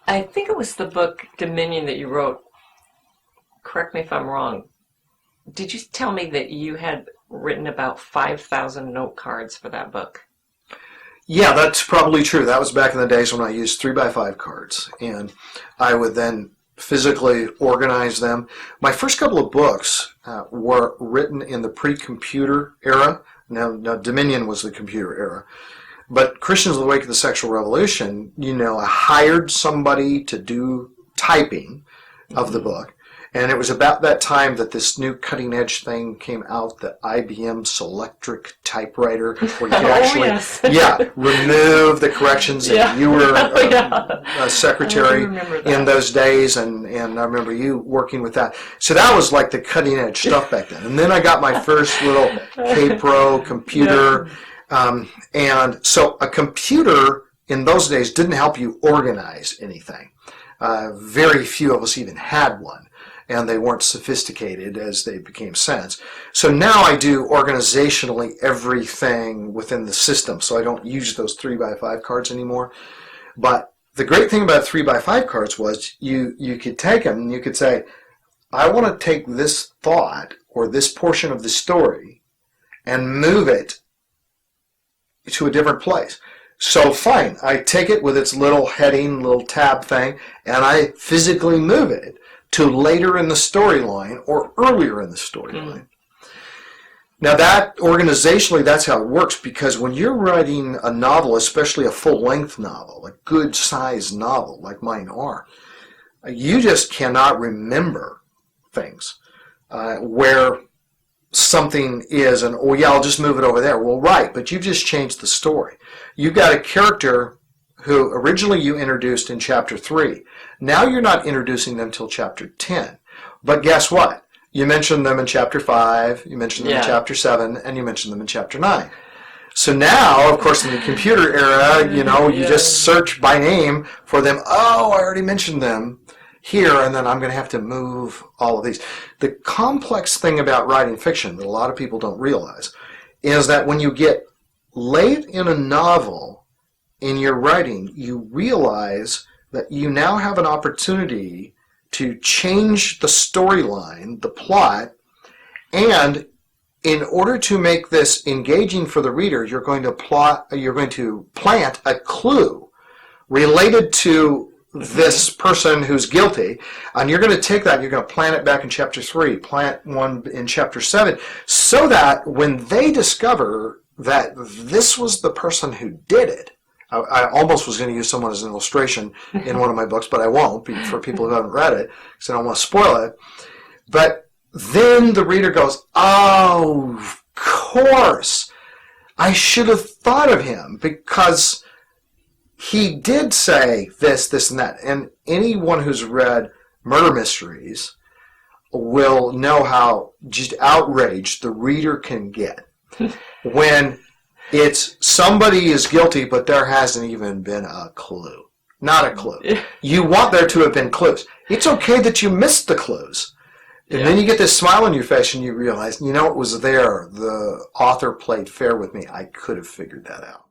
I think it was the book Dominion that you wrote. Correct me if I'm wrong. Did you tell me that you had written about 5,000 note cards for that book? Yeah, that's probably true. That was back in the days when I used 3x5 cards, and I would then physically organize them. My first couple of books were written in the pre-computer era. Now, Dominion was the computer era. But Christians of the Wake of the Sexual Revolution, I hired somebody to do typing of the book. And it was about that time that this new cutting-edge thing came out, the IBM Selectric typewriter, where you could actually remove the corrections. And you were a secretary in those days, and I remember you working with that. So that was like the cutting-edge stuff back then. And then I got my first little K-Pro computer. And so a computer in those days didn't help you organize anything. Very few of us even had one, and they weren't sophisticated as they became sense. So now I do organizationally everything within the system, so I don't use those 3x5 cards anymore. But the great thing about 3x5 cards was you could take them and you could say, I want to take this thought or this portion of the story and move it to a different place. So fine, I take it with its little heading, little tab thing, and I physically move it to later in the storyline or earlier in the storyline. Now that, organizationally, that's how it works, because when you're writing a novel, especially a full-length novel, a good-sized novel like mine are, you just cannot remember things where something is, and I'll just move it over there. Well, right, but you've just changed the story. You've got a character who originally you introduced in chapter 3. Now you're not introducing them till chapter 10. But guess what? You mentioned them in chapter 5, you mentioned them in chapter 7, and you mentioned them in chapter 9. So now, of course, in the computer era, you just search by name for them. Oh, I already mentioned them here, and then I'm going to have to move all of these. The complex thing about writing fiction that a lot of people don't realize is that when you get late in a novel in your writing, you realize that you now have an opportunity to change the storyline, the plot, and in order to make this engaging for the reader, you're going to plant a clue related to this person who's guilty, and you're going to take that and you're going to plant it back in chapter 3, plant one in chapter 7, so that when they discover that this was the person who did it, I almost was going to use someone as an illustration in one of my books, but I won't, for people who haven't read it, because I don't want to spoil it. But then the reader goes, oh, of course, I should have thought of him, because he did say this, and that. And anyone who's read murder mysteries will know how just outraged the reader can get when it's somebody is guilty, but there hasn't even been a clue. Not a clue. You want there to have been clues. It's okay that you missed the clues. And then you get this smile on your face and you realize, it was there. The author played fair with me. I could have figured that out.